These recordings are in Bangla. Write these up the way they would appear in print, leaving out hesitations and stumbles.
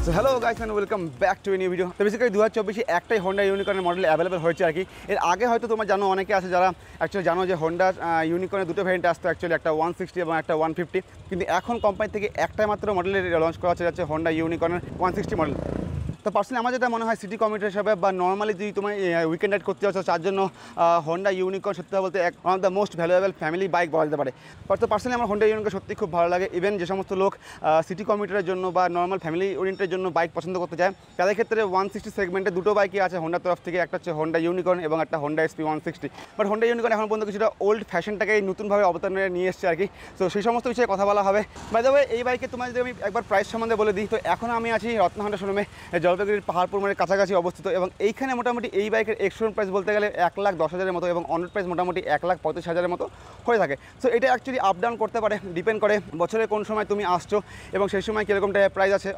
So hello guys and welcome back to a new video. তো বেসিক্যালি 2024 একটাই হোন্ডা ইউনিকর্নের মডেল অ্যাভেলেবল হয়েছে আর কি। এর আগে হয়তো তোমরা জানো, অনেকে আছে যারা অ্যাকচুয়ালি জানো যে হোন্ডা ইউনিকর্নের দুটো ভ্যারিয়েন্ট আসতো, অ্যাকচুয়ালি একটা 160 এবং একটা 150, কিন্তু এখন কোম্পানি থেকে একটাই মাত্র মডেলের লঞ্চ করা হচ্ছে হোন্ডা ইউনিকর্নের 160 মডেল। তো পার্সোনালি আমার যেটা মনে হয় সিটি কমিউটার হিসাবে বা নর্মালি যদি তোমার উইকেন্ড রাইড করতে যাচ্ছ, তার জন্য হোন্ডা ইউনিকর্ন সত্যি বলতে one of the most valuable family bike বলা যেতে পারে। তো পার্সোনালি আমার হোন্ডা ইউনিকর্ন সত্যি খুব ভালো লাগে। ইভেন যে সমস্ত লোক সিটি কমিউটারের জন্য বা নর্মাল ফ্যামিলি ওরিয়েন্টের জন্য বাইক পছন্দ করতে চায়, তাদের ক্ষেত্রে 160 সেগমেন্টে দুটো বাইকই আছে হোন্ডার তরফ থেকে, একটা হচ্ছে হোন্ডা ইউনিকর্ন এবং একটা Honda SP 160। But Honda unicorn এখন পর্যন্ত কিছুটা ওল্ড ফ্যাশনটাকে নতুনভাবে অবতারণে নিয়ে এসছে আর কি। তো সেই সমস্ত বিষয়ে কথা বলা হবে। বাই দ্য ওয়ে, এই বাইকে তোমার যদি আমি একবার প্রাইস সম্বন্ধে বলে দিই, তো এখন আমি আছি রত্ন হোন্ডা শোরুমে, জলপাইগুড়ির পাহাড়পুর কাছাকাছি অবস্থিত, এবং এইখানে মোটামুটি এই বাইকের এক্সশোরুম প্রাইস বলতে গেলে 1,10,000-এর মতো এবং অন প্রাইস মোটামুটি 1,35,000-এর মতো হয়ে থাকে। সো এটা অ্যাকচুয়ালি আপ ডাউন করতে পারে, ডিপেন্ড করে বছরে কোন সময় তুমি আসছো এবং সেই সময় কীরকম টাইপের প্রাইস আছে,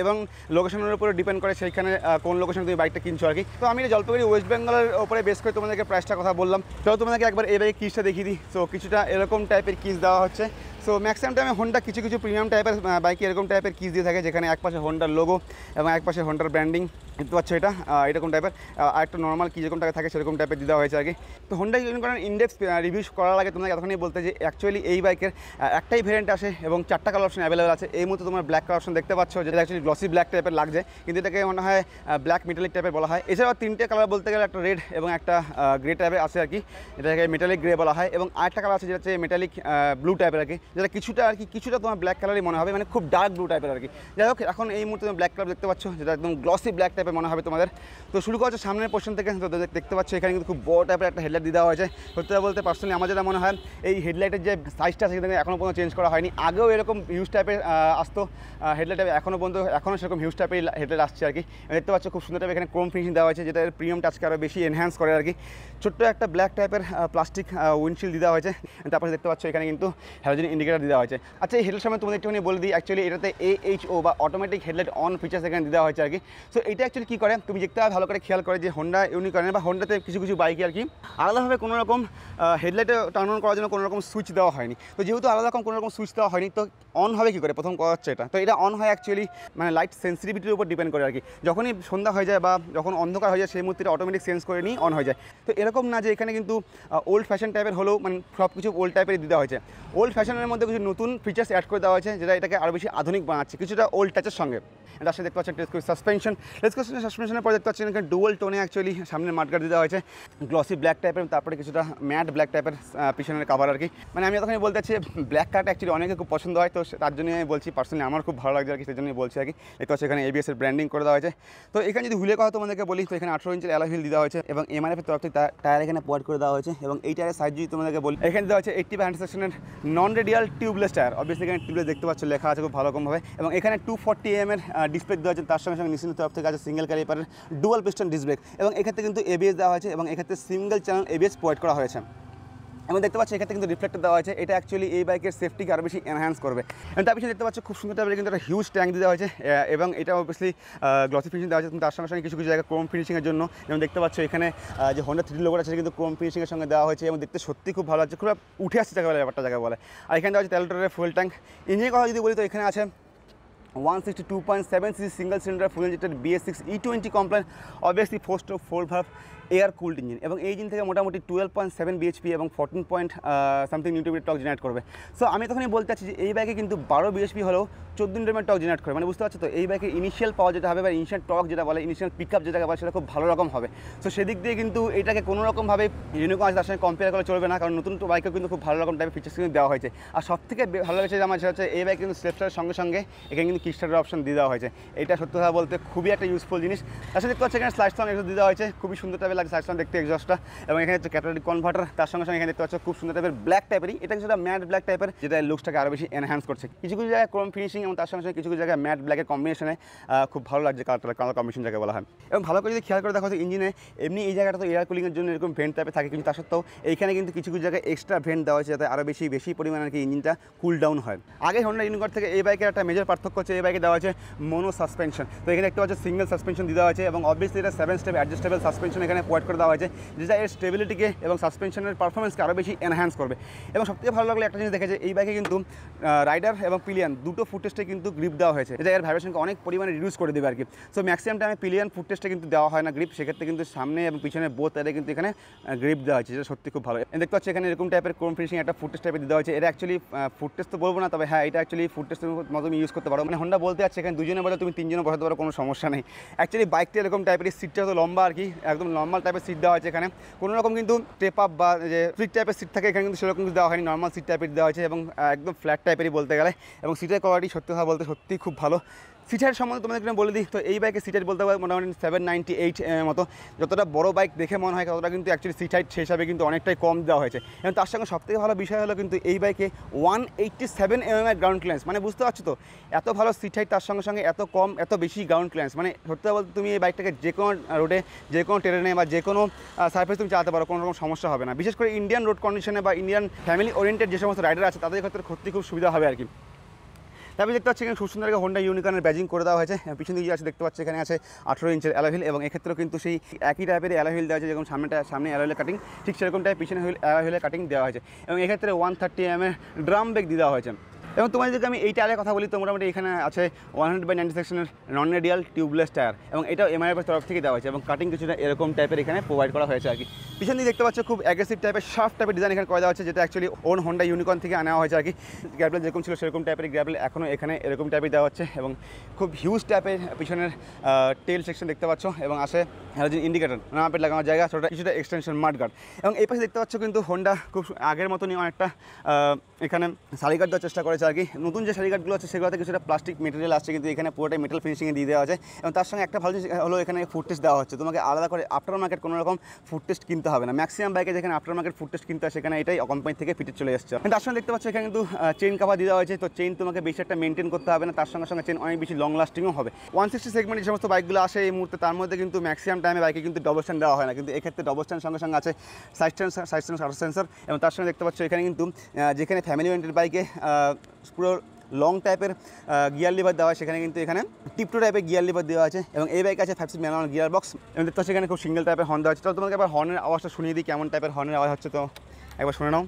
এবং লোকেশনের উপরে ডিপেন্ড করে সেইখানে কোন লোকেশনে তুমি বাইকটা কিনছো আর কি। তো আমি জলপাইগুড়ি ওয়েস্ট বেঙ্গলের উপরে বেস করে তোমাদেরকে প্রাইসটা কথা বললাম। চলো তোমাদেরকে একবার এই বাইকের কিসটা দেখিয়ে দিই। সো কিছুটা এরকম টাইপের কিস দেওয়া হচ্ছে। সো ম্যাক্সিমাম টাইমে হোন্ডা কিছু প্রিমিয়াম টাইপের বাইকে এরকম টাইপের কিস দিয়ে থাকে, যেখানে একপাশে হোন্ডার লোগো এবং একপাশে হোন্ডার ব্র্যান্ডিং দেখতে পাচ্ছ। এটা এরকম টাইপের, আর একটা নর্মাল কি যেরকম টাকা থাকে সেরকম টাইপের দেওয়া হয়েছে আর কি। তো হোন্ডা ইউনিকর্নের ইন্ডেক্স রিভিউ করার আগে তোমাকে এতক্ষণই বলতে যে অ্যাকচুয়ালি এই বাইকের একটাই ভেরিয়েন্ট আসে এবং 4টা কালার অপশন অ্যাভেলেবল আছে। এই মুহূর্তে তোমার ব্ল্যাক কালার অপশন দেখতে পাচ্ছ, যেটা অ্যাকচুয়ালি গ্লসি ব্ল্যাক টাইপের লাগছে, কিন্তু এটাকে মনে হয় ব্ল্যাক মেটালিক টাইপের বলা হয়। এছাড়াও 3টে কালার বলতে গেলে একটা রেড এবং একটা গ্রে টাইপের আছে আর কি, এটাকে মেটালিক গ্রে বলা হয়। এবং আরেকটা কালার আছে যেটা হচ্ছে মেটালিক ব্লু টাইপের আর কি, যেটা কিছুটা তোমার ব্ল্যাক কালারই মনে হবে, মানে খুব ডার্ক ব্লু টাইপের আর কি। যাই হোক, এখন এই মুহূর্তে তুমি ব্ল্যাক কালার দেখতে পাচ্ছ, যেটা একদম গ্লসি ব্ল্যাক টাইপের মনে হবে তোমাদের। তো শুরু করা হচ্ছে সামনের পোর্শন থেকে। তো দেখতে পাচ্ছ এখানে কিন্তু খুব বড় টাইপের একটা হেডলাইট দিয়ে দেওয়া হয়েছে। সত্যি বলতে পার্সোনালি আমার যেটা মনে হয়, এই হেডলাইটের যে সাইজটা আছে সেটা এখনও পর্যন্ত চেঞ্জ করা হয়নি। আগেও এরকম হিউজ টাইপের আসতো হেডলাইট, এখনও সেরকম হিউজ টাইপের হেডলাইট আসছে আর কি। দেখতে পাচ্ছ খুব সুন্দর টাইপের এখানে ক্রোম ফিনিশিং দেওয়া হয়েছে, যেটা প্রিমিয়াম টাচকে আরও বেশি এনহ্যান্স করে আর কি। ছোট্ট একটা ব্ল্যাক টাইপের প্লাস্টিক উইন্ডশিল্ড দেওয়া হয়েছে। তারপরে দেখতে পাচ্ছ এখানে কিন্তু হ্যালোজেন ইন্ডিকেটার দেওয়া হয়েছে। আচ্ছা, এই হেডলাইট সামনে তোমাদের একটুখানি বলে দিই, অ্যাকচুয়ালি এটাতে AHO বা অটোমেটিক হেডলাইট অন ফিচার্স এখানে দেওয়া হয়েছে আর কি। সো এটা অ্যাকচুয়ালি কী করে, তুমি দেখতে ভালো করে খেয়াল করে যে হোন্ডা ইউনিকর্নের বা হোন্ডাতে কিছু বাইকে আর কি আলাদাভাবে কোনো রকম হেডলাইটে টার্ন অন করার জন্য কোনো রকম সুইচ দেওয়া হয়নি। তো যেহেতু আলাদা রকম কোনো রকম সুইচ দেওয়া হয়নি, তো অন হবে কী করে, প্রথম কথা হচ্ছে এটা। তো এটা অন হয় অ্যাকচুয়ালি মানে লাইট সেন্সিটিভিটির উপর ডিপেন্ড করে আর কি। যখনই সন্ধ্যা হয়ে যায় বা যখন অন্ধকার হয়ে যায়, সেই মুহূর্তে অটোমেটিক সেন্স করে নিয়ে অন হয়ে যায়। তো এরকম না যে এখানে কিন্তু ওল্ড ফ্যাশন টাইপের হলেও মানে সব কিছু ওল্ড টাইপের দিয়ে দেওয়া হয়েছে। ওল্ড ফ্যাশনের মধ্যে কিছু নতুন ফিচার্স অ্যাড করে দেওয়া হয়েছে, যেটা এটাকে আরও বেশি আধুনিক বানাচ্ছে, কিছুটা ওল্ড টাচের সঙ্গে। তার সাথে দেখতে পাচ্ছেন সাসপেনশনের পরে দেখতে পাচ্ছেন এখানে ডুয়াল টোনে অ্যাকচুয়ালি সামনের মাঠগার্ড দেওয়া হয়েছে, গ্লসি ব্ল্যাক টাইপের, তারপরে কিছুটা ম্যাট ব্ল্যাক টাইপের পিছনের কাভার আর কি। মানে আমি তখনই বলতে চাচ্ছি ব্ল্যাক কার্ড অ্যাকচুয়ালি অনেকে খুব পছন্দ হয়, তো তার জন্যই আমি বলছি, পার্সোনালি আমার খুব ভালো লাগছে আর কি, সেই জন্যই বলছি আর কি। দেখতে পাচ্ছি এখানে ABS এর ব্র্যান্ডিং করে দেওয়া হয়েছে। তো এখানে যদি হুইলের কথা তোমাদেরকে বলি, তো এখানে 18 ইঞ্চের অ্যালয় হুইল দেওয়া হয়েছে এবং MRF এর তরফ থেকে টায়ার এখানে প্রোভাইড করে দেওয়া হয়েছে। এবং এই টায়ারের সাইজ যদি তোমাদেরকে বলি, এখানে দেওয়া হচ্ছে 80/100 সেকশনের নন রেডিয়াল টিউবলেস টায়ার। অবভিয়াসলি এখানে টিউবলেস দেখতে পাচ্ছ লেখা আছে খুব ভালো রকমভাবে। এবং এখানে 240 mm এর ডিসপ্লে দেওয়া হয়েছে, তার সঙ্গে নিশ্চিন্ত তরফ থেকে আছে সিঙ্গেল ক্যালিপারের ডুয়াল পিস্টন ডিস্ক ব্রেক। এবং এক্ষেত্রে কিন্তু ABS দেওয়া হয়েছে এবং এক্ষেত্রে সিঙ্গেল চ্যানেল ABS প্রোভাইড করা হয়েছে। এবং দেখতে পাচ্ছি এক্ষেত্রে কিন্তু রিফ্লেক্টর দেওয়া হয়েছে, এটা অ্যাকচুয়ালি এই বাইকের সেফটিকে আরও বেশি এনহ্যান্স করবে। এবং তার পিছনে দেখতে পাচ্ছ খুব সুন্দর টাইপের কিন্তু একটা হিউজ ট্যাঙ্ক দেওয়া হয়েছে, এবং এটা অবভিয়াসলি গ্লসি ফিনিশিং দেওয়া হয়েছে। তার সঙ্গে কিছু জায়গায় ক্রোম ফিনিশিংয়ের জন্য, এবং দেখতে পাচ্ছ এখানে যে হোন্ডা 3D লোগোটা আছে কিন্তু ক্রোম ফিনিশিংয়ের সঙ্গে দেওয়া হয়েছে, এবং দেখতে সত্যি খুব ভালো লাগছে, খুব উঠে আসছে জায়গা বলে, ব্যাপারটা জায়গা বলে। আর এখানে দেওয়া হচ্ছে 13 লিটারের ফুয়েল ট্যাঙ্ক। ইঞ্জিনের কথা যদি বলি, তো এখানে আছে 162.7cc single cylinder fuel injected BS6 E20 compliant, obviously 4 valve air cooled engine. এবং এই ইঞ্জিন থেকে মোটামুটি 12.7 bhp এবং 14 point something newton torque generate করবে। সো আমি তখনই বলতে চাচ্ছি যে এই বাইকে কিন্তু 12 bhp হলেও 14 নিউটন টর্ক জেনারেট করে, মানে বুঝতে পারছো তো এই বাইকের ইনিশিয়াল পাওয়ার যেটা হবে বা ইনিশিয়াল টর্ক যেটা বলে, ইনিশিয়াল পিকআপ যেটাকে বলে, সেটা খুব ভালো রকম হবে। সো সেদিক দিয়ে কিন্তু এটাকে কোনো রকমভাবে ইউনিকর্ন তার সঙ্গে কম্পেয়ার করে চলবে না, কারণ নতুন বাইকেও কিন্তু খুব ভালো রকম টাইপের ফিচার্স কিন্তু দেওয়া হয়েছে। আর সবথেকে ভালো লেগেছে আমার সেটা হচ্ছে এই বাইক কিন্তু স্টেপস্টারের সঙ্গে সঙ্গে এখানে কিন্তু কিকস্টার্টের অপশন দিয়ে দেওয়া হয়েছে। এটা সত্যি কথা বলতে খুবই একটা ইউজফুল জিনিস। তার সাথে দেখতে পাচ্ছি এখানে স্লাইড সাউন্ড দিয়ে দেওয়া হয়েছে, খুবই সুন্দর টাইপের লাগে স্লাইড সাউন্ড দেখতে, এক্সস্টটা। এবং এখানে হচ্ছে ক্যাটালিটিক কনভার্টার, তার সঙ্গে সঙ্গে এখানে দেখতে পাচ্ছ খুব সুন্দর টাইপের ব্ল্যাক টাইপেরই, এটা কিছুটা ম্যাট ব্ল্যাক টাইপের, যেটা লুকসটাকে আরও বেশি এনহ্যান্স করছে। কিছু জায়গায় ক্রোম ফিনিশিং এবং তার সঙ্গে সঙ্গে কিছু জায়গায় ম্যাট ব্ল্যাকের কম্বিনেশনে খুব ভালো লাগছে, কালার কম্বিনেশন যাকে বলা হয়। এবং ভালো করে যদি খেয়াল করে দেখো তো ইঞ্জিনে এমনি এই জায়গাটা তো এয়ার কুলিংয়ের জন্য এরকম ভেন্ট টাইপে থাকে, কিন্তু তা সত্ত্বেও এইখানে কিন্তু কিছু জায়গায় এক্সট্রা ভেন্ট দেওয়া হয়েছে, যাতে আরও বেশি পরিমাণে আর কি ইঞ্জিনটা কুল ডাউন হয়। আগে হোন্ডা ইউনিকর্ন থেকে এই বাইকের একটা মেজর পার্থক্য হচ্ছে পাচ্ছ এই বাইকে দেওয়া আছে মোনো সাসপেনশন। তো এখানে দেখতে পাচ্ছ সিঙ্গেল সাসপেনশন দেওয়া আছে এবং অবভিয়াসলি এটা 7 স্টেপ অ্যাডজাস্টেবল সাসপেনশন এখানে প্রোভাইড করে দেওয়া হয়েছে, যেটা এর স্টেবিলিটিকে এবং সাসপেনশনের পারফরমেন্সকে আরও বেশি এনহ্যান্স করবে। এবং সবথেকে ভালো লাগলো একটা জিনিস দেখেছে এই বাইকে কিন্তু রাইডার এবং পিলিয়ান দুটো ফুট টেস্টে কিন্তু গ্রিপ দেওয়া হয়েছে, যেটা এর ভাইব্রেশনকে অনেক পরিমাণে রিডিউস করে দেবে আর কি। সো ম্যাক্সিমাম টাইমে পিলিয়ান ফুট টেস্টে কিন্তু দেওয়া হয় না গ্রিপ, সেক্ষেত্রে কিন্তু সামনে এবং পিছনে বোথ সাইডে কিন্তু এখানে গ্রিপ দেওয়া হয়েছে, যেটা সত্যি খুব ভালো। দেখতে পাচ্ছি এখানে এরকম টাইপের ক্রোম ফিনিশিং একটা ফুট টেস্ট টাইপের দেওয়া হয়েছে। এটা অ্যাকচুয়ালি ফুট টেস্ট তো বলবো না, তবে হ্যাঁ এটা অ্যাকচুয়ালি ফুট টেস্টের মতো তুমি ইউজ করতে পারো। মানে হোন্ডা বলতে যাচ্ছে এখানে দুজনে বলে তুমি তিনজনে বসাতে পারো, কোনো সমস্যা নেই। অ্যাকচুয়ালি বাইকটা এরকম টাইপের সিটটা তো লম্বা আর কি, একদম নর্মাল টাইপের সিট দেওয়া হয়েছে এখানে, কোনো রকম কিন্তু টেপ আপ বা যে ফ্লিট টাইপের সিট থাকে এখানে কিন্তু সেরকম কিছু দেওয়া হয়নি, নর্মাল সিট টাইপের দেওয়া হয়েছে এবং একদম ফ্ল্যাট টাইপেরই বলতে গেলে। এবং সিটের কোয়ালিটি সত্যি কথা বলতে সত্যি খুব ভালো। সিটের সম্বন্ধে তোমাদের একটু বলে দিই, তো এই বাইকে সিটের বলতে পারো মোটামুটি 798 মতো, যতটা বড় বাইক দেখে মনে হয় ততটা কিন্তু অ্যাকচুয়ালি সিট হাইট সেই হিসাবে কিন্তু অনেকটাই কম দেওয়া হয়েছে। এবং তার সঙ্গে সবথেকে ভালো বিষয় হলো কিন্তু এই বাইকে 187 এর গ্রাউন্ড ক্লিয়ারেন্স, মানে বুঝতে পারছো তো এত ভালো সিট হাইট তার সঙ্গে সঙ্গে এত কম এত বেশি গ্রাউন্ড ক্লিয়ারেন্স, মানে সত্যি বলতে তুমি এই বাইকটাকে যে কোনো রোডে যে কোনো ট্রেনে বা যে কোনো সার্ফেস তুমি চালাতে পারো, কোনো রকম সমস্যা হবে না। বিশেষ করে ইন্ডিয়ান রোড কন্ডিশনে বা ইন্ডিয়ান ফ্যামিলি ওরিয়েন্টেড যে সমস্ত রাইডার আছে তাদের ক্ষেত্রে সত্যি খুব সুবিধা হবে আর কি। তারপরে দেখতে পাচ্ছি এখানে খুব সুন্দর একটা হোন্ডা ইউনিকর্নের ব্যাজিং করে দেওয়া হয়েছে। পিছন দিকে আছে দেখতে পাচ্ছি এখানে আছে 18 ইঞ্চের অ্যালয় এবং এক্ষেত্রেও কিন্তু সেই একই টাইপের অ্যালয় হুইল দেওয়া হয়েছে, যেরকম সামনে অ্যালয় কাটিং ঠিক সেরকম টাইপ পিছনে অ্যালয় কাটিং দেওয়া হয়েছে এবং এক্ষেত্রে 130 mm ড্রাম ব্রেক দেওয়া হয়েছে। এবং তোমাদের যদি আমি এই টায়ারের কথা বলি তো মোটামুটি এখানে আছে 100/90 সেকশনের নন রেডিয়াল টিউবলেস টায়ার এবং এটাও এমআরএফের তরফ থেকে দেওয়া হয়েছে এবং কাটিং কিছুটা এরকম টাইপের এখানে প্রোভাইড করা হয়েছে আর কি। পিছন দিকে দেখতে পাচ্ছ খুব অ্যাগ্রেসিভ টাইপের শার্প টাইপের ডিজাইন এখানে করা দেওয়া হচ্ছে, যেটা অ্যাকচুয়ালি ওন হোন্ডা ইউনিকর্ন থেকে আনা হয়েছে আর কি। গ্র্যাবল যেরকম ছিল সেরকম টাইপের গ্র্যাবল এখনও এখানে এরকম টাইপের দেওয়া হচ্ছে এবং খুব হিউজ টাইপের পিছনের টেল সেকশন দেখতে পাচ্ছ এবং আসে হ্যালোজেন ইন্ডিকেটর নাম্বার লাগানোর জায়গা, সেটা কিছুটা এক্সটেনশন মাডগার্ড। এবং এই পাশে দেখতে পাচ্ছ কিন্তু হোন্ডা খুব আগের মতনই অনেকটা এখানে সারিগার্ড দেওয়ার চেষ্টা করেছে আর কি। নতুন যে সারিগার্ডগুলো আছে সেগুলোতে কিছুটা প্লাস্টিক মেটেরিয়াল আসছে, কিন্তু এখানে পুরোটাই মেটাল ফিনিশিংয়ে দিয়ে দেওয়া আছে। এবং তার সঙ্গে একটা ভালো জিনিস হলো এখানে ফুড টেস্ট দেওয়া হচ্ছে, তোমাকে আলাদা করে আফটার মার্কেট কোনো রকম ফুড টেস্ট কিনতে হবে না। ম্যাক্সিমাম বাইকে যেখানে আফটার মার্কেট ফুড টেস্ট কিনতে হয় সেখানে এটাই কোম্পানি থেকে ফিটে চলে এসছে। তার সঙ্গে দেখতে পাচ্ছ এখানে কিন্তু চেইন কাভার দেওয়া হয়েছে, তো চেইন তোমাকে বেশি একটা মেনটেন করতে হবে না, তার সঙ্গে সঙ্গে চেইন অনেক বেশি লং লাস্টিংও হবে। 160 সেগমেন্টের যে সমস্ত বাইকগুলো আসে এই মুহূর্তে তার মধ্যে কিন্তু ম্যাক্সিমাম টাইমে বাইকে কিন্তু ডবল স্ট্যান্ড দেওয়া হয় না, কিন্তু এক্ষেত্রে ডবল স্ট্যান্ড সঙ্গে সঙ্গে আছে সাইড স্ট্যান্ড সেন্সর। এবং তার সঙ্গে দেখতে পাচ্ছ এখানে কিন্তু যেখানে ফ্যামিলি ওরিয়েন্টেড বাইকে পুরো লং টাইপের গিয়ার লিভার দেওয়া হয়, সেখানে কিন্তু এখানে টিপটো টাইপের গিয়ার লিভার দেওয়া আছে এবং এই বাইক আছে 5 ম্যানুয়াল গিয়ার বক্স। এবং দেখতে পাচ্ছি এখানে খুব সিঙ্গেল টাইপের হর্ন দেওয়া আছে। তো তোমাকে একবার হর্নের আওয়াজটা শুনিয়ে দিই কেমন টাইপের হর্নের আওয়াজ হচ্ছে, তো একবার শুনে নাও।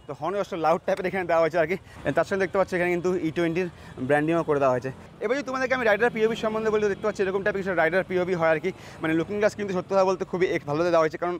তো হর্ন অবশ্য লাউড টাইপের এখানে দেওয়া হয়েছে আর কি। তার সঙ্গে দেখতে পাচ্ছি এখানে কিন্তু E20 ব্র্যান্ডিংও করে দেওয়া হয়েছে। এবার যদি তোমাদেরকে আমি রাইডার পিওভি সম্বন্ধে বলি, দেখতে পাচ্ছি এরকম টাইপের কিছু রাইডার পিওভি হয় আর কি। মানে লুকিং গ্লাস কিন্তু সত্যি কথা বলতে খুবই ভালো দেওয়া হয়েছে, কারণ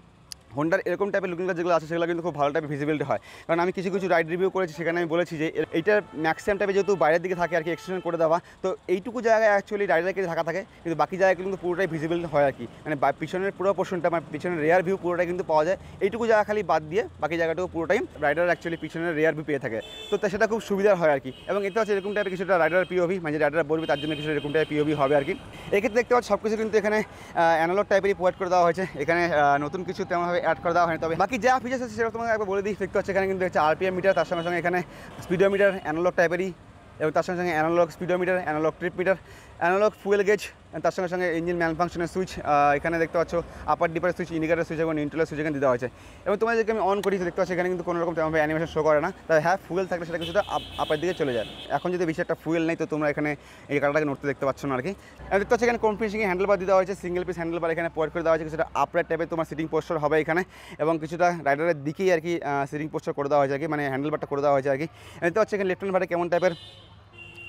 হোন্ডার এরকম টাইপের লুকিং গ্লাস যেগুলো আছে সেগুলো কিন্তু খুব ভালো টাইপের ভিজিবিলিটি হয়। কারণ আমি কিছু রাইড রিভিউ করেছি, সেখানে আমি বলেছি যে এইটার ম্যাক্সিমাম টাইপে যেহেতু বাইরের দিকে থাকে আর কি এক্সটেনশন করে দেওয়া, তো এইটুকু জায়গায় অ্যাকচুয়ালি রাইডারকে ঢাকা থাকে, কিন্তু বাকি জায়গায় কিন্তু পুরোটাই ভিজিবিলিটি হয় আর কি। মানে পিছনের পুরো পোর্শনটা মানে পিছনের রেয়ার ভিউ পুরোটাই কিন্তু পাওয়া যায়, এইটুকু জায়গা খালি বাদ দিয়ে বাকি জায়গাটাও পুরোটাই রাইডার অ্যাকচুয়ালি পিছনের রেয়ার ভিউ পেয়ে থাকে, তো সেটা খুব সুবিধার হয় আর কি। এবং এতে হচ্ছে এরকম টাইপের কিছুটা রাইডার পিওভি, মানে রাইডার বলবে তার জন্য কিছু এরকম টাইপের পিওভি হবে আর কি। এক্ষেত্রে দেখতে পাচ্ছি সব কিছু কিন্তু এখানে অ্যানালগ টাইপেরই প্রোভাইড করে দেওয়া হয়েছে, এখানে নতুন কিছু তেমনভাবে অ্যাড করে দেওয়া হয়নি। তবে বাকি যা ফিচার্স আছে সেটা তোমাকে একবার বলে দিই। দেখতে পাচ্ছি এখানে কিন্তু হচ্ছে আরপিএম মিটার, তার সঙ্গে সঙ্গে এখানে স্পিডোমিটার অ্যানালগ টাইপেরই, এবং তার সঙ্গে সঙ্গে analog speedometer, analog trip meter, analog fuel gauge, তার সঙ্গে সঙ্গে ইঞ্জিন ম্যান ফাংশনের সুইচ, এখানে দেখতে পাচ্ছ আপার ডিপার সুইচ, ইন্ডিকেটার সুইচ এবং নিউট্রাল সুইচ এখানে দেওয়া হয়েছে। এবং তোমাদেরকে আমি অন করি দেখতে পাচ্ছি এখানে কিন্তু কোনো রকম তেমনভাবে অ্যানিমেশন শো করে না, তবে হ্যাঁ ফুয়েল থাকলে সেটা কিছুটা আপার দিকে চলে যায়। এখন যদি বেশি একটা ফুয়েল নেই তো তোমরা এখানে এই কালারটাকে নড়তে দেখতে পাচ্ছ না আর কি। দেখতে পাচ্ছি এখানে কোন ফিনিশিংয়ে হ্যান্ডেলবার দেওয়া হয়েছে, সিঙ্গেল পিস হ্যান্ডেলবার এখানে প্রোভাইড করে দেওয়া হয়েছে, কিছুটা আপরাইট টাইপের তোমার সিটিং পোস্টার হবে এখানে, এবং কিছুটা রাইডারের দিকেই আর কি সিটিং পোস্টার করে দেওয়া হয়েছে আর কি, মানে হ্যান্ডেলবারটা করে দেওয়া হয়েছে আর কি। দেখতে পাচ্ছি এখানে লেফট হ্যান্ড বারে কেমন টাইপের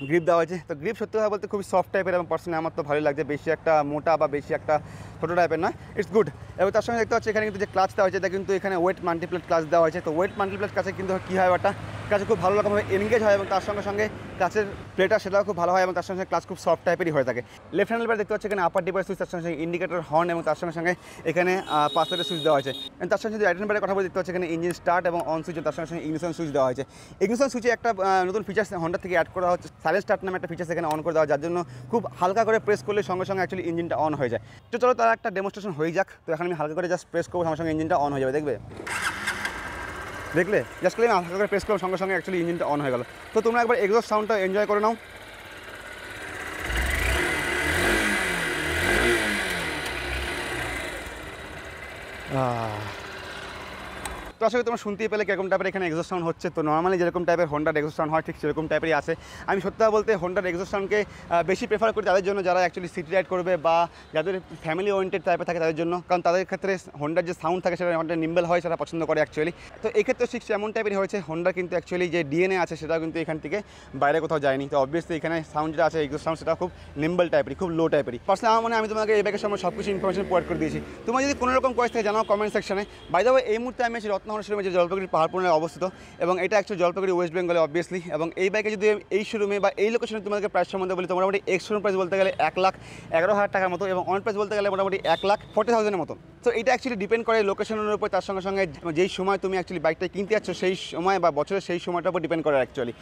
গ্রিপ দেওয়া হয়েছে, তো গ্রিপ সত্যি কথা বলতে খুবই সফট টাইপের এবং পার্সোনালি আমার তো ভালোই লাগছে, বেশি একটা মোটা বা বেশি একটা ছোটো টাইপের না, ইটস গুড। এবং তার সঙ্গে দেখতে পাচ্ছি এখানে কিন্তু যে ক্লাচ দেওয়া হয়েছে এটা কিন্তু এখানে ওয়েট মাল্টিপ্লেট ক্লাচ দেওয়া হয়েছে, তো ওয়েট মাল্টিপ্লেট কাছে কিন্তু কী হয় ওটা কাছে খুব ভালো রকমভাবে এনগেজ হয় এবং তার সঙ্গে সঙ্গে ক্লাচের প্লেটা সেটাও খুব ভালো হয় এবং তার সঙ্গে ক্লাচ খুব সফট টাইপেরই হয়ে থাকে। লেফট হ্যান্ড বার দেখতে পাচ্ছি এখানে আপার ডিপার সুইচ, তার সঙ্গে সঙ্গে ইন্ডিকেটর হর্ন এবং তার সঙ্গে সঙ্গে এখানে পাসওয়ার্ডের সুইচ দেওয়া হয়েছে। এবং তার সঙ্গে যদি রাইট হ্যান্ড বারের কথা বলে দেখতে পাচ্ছি এখানে ইঞ্জিন স্টার্ট এবং অন সুইচ, তার সঙ্গে সঙ্গে ইগনিশন সুইচ দেওয়া হয়েছে। ইগনিশন সুইচে একটা নতুন ফিচার্স হন্ডা থেকে অ্যাড করা হচ্ছে, সাইলেন্ট স্টার্ট নামে একটা ফিচার্স এখানে অন করে দেওয়া, যার জন্য খুব হালকা করে প্রেস করলে সঙ্গে সঙ্গে অ্যাকচুয়ালি ইঞ্জিনটা অন হয়ে যায়। তো চলো তার একটা ডেমনস্ট্রেশন হয়ে যাক। তো এখন আমি হালকা করে জাস্ট প্রেস করবো, সঙ্গে সঙ্গে ইঞ্জিনটা অন হয়ে যাবে, দেখলে জাস্ট করে আমি হালকা করে প্রেস করলাম সঙ্গে সঙ্গে অ্যাকচুয়ালি ইঞ্জিনটা অন হয়ে গেল। তো তোমরা একবার এক্সস্ট সাউন্ডটা এনজয় করে নাও। তো আশা করি তোমরা শুনতেই পেলে কীরকম টাইপের এখানে এক্সস্ট সাউন্ড হচ্ছে। তো নর্মালি যেরকম টাইপের হোন্ডার এক্সস্ট সাউন্ড হয় ঠিক সেরকম টাইপেরই আছে। আমি সত্যি বলতে হোন্ডার এক্সস্ট সাউন্ডকে বেশি প্রেফার করি তাদের জন্য যারা অ্যাকচুয়ালি সিটি রাইড করবে বা যাদের ফ্যামিলি ওরিয়েন্টেড টাইপের থাকে তাদের জন্য, কারণ তাদের ক্ষেত্রে হোন্ডার যে সাউন্ড থাকে সেটা অনেকটা নিম্বল হয়, সেটা পছন্দ করে অ্যাকচুয়ালি। তো এই ক্ষেত্রে ঠিক এমন টাইপেরই হয়েছে, হোন্ডা কিন্তু অ্যাকচুয়ালি যে ডিএনএ আছে সেটাও কিন্তু এখান থেকে বাইরে কোথাও যায়নি। তো অবভিয়াসলি এখানে সাউন্ড যেটা আছে এক্সস্ট সাউন্ড সেটা খুব নিম্বল টাইপেরই, খুব লো টাইপেরই। পার্সোনালি আমার মনে হয় আমি তোমাকে এই ব্যাগের সময় সব কিছু ইনফরমেশন প্রোভাইড করে দিয়েছি। তোমার যদি কোনো রকম কোয়েশ্চেন থাকে জানাও কমেন্ট সেকশনে। বাই দ্য ওয়ে এই মুহূর্তে আমি আছি রত্নহর শোরুমে, যে জলপাইগুড়ি পাহাড়পুরে অবস্থিত, এবং এটা অ্যাকচুয়ালি জলপাইগুড়ি ওয়েস্ট বেঙ্গলে অবভিয়াসলি। এবং এই বাইকে যদি এই শোরুমে বা এই লোকেশনে তোমাদেরকে প্রাইস সম্বন্ধে বলি, তো মোটামুটি এক্স শোরুম প্রাইস বলতে গেলে 1,11,000 টাকার মতো, এবং অন প্রাইস বলতে গেলে মোটামুটি 1,40,000 মতো। তো এটা অ্যাকচুয়ালি ডিপেন্ড করে লোকেশনের উপর, তার সঙ্গে সঙ্গে যেই সময় তুমি অ্যাকচুয়ালি বাইকটা কিনতে যাচ্ছ সেই সময় বা বছরের সেই সময়টার উপর ডিপেন্ড করে অ্যাকচুয়ালি।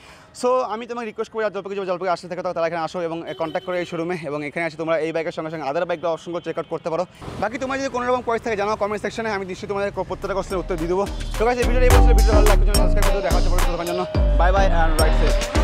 সো আমি তোমাকে রিকোয়েস্ট করি আর জলপাইগুড়ি আসতে থাকে তারা এখানে আসো এবং কন্ট্যাক্ট করে এই শোরুমে, এবং এখানে আসে তোমরা এই বাইকের সঙ্গে সঙ্গে আদার বাইকটা অসংখ্য চেক আউট করতে পারো। বাকি তোমার যদি কোনো রকম কোয়েশ্চেন থাকে জানাও কমেন্ট সেকশনে, আমি নিশ্চয়ই তোমাদের প্রত্যেকটা কোয়েশ্চেনের উত্তর দিয়ে দেবো। তো গাইস এই ভিডিওটা এই বছর ভিডিও ভালো লাগছে, সাবস্ক্রাইব করে দেখা হচ্ছে পরবর্তী জন্য। Bye bye and right safe.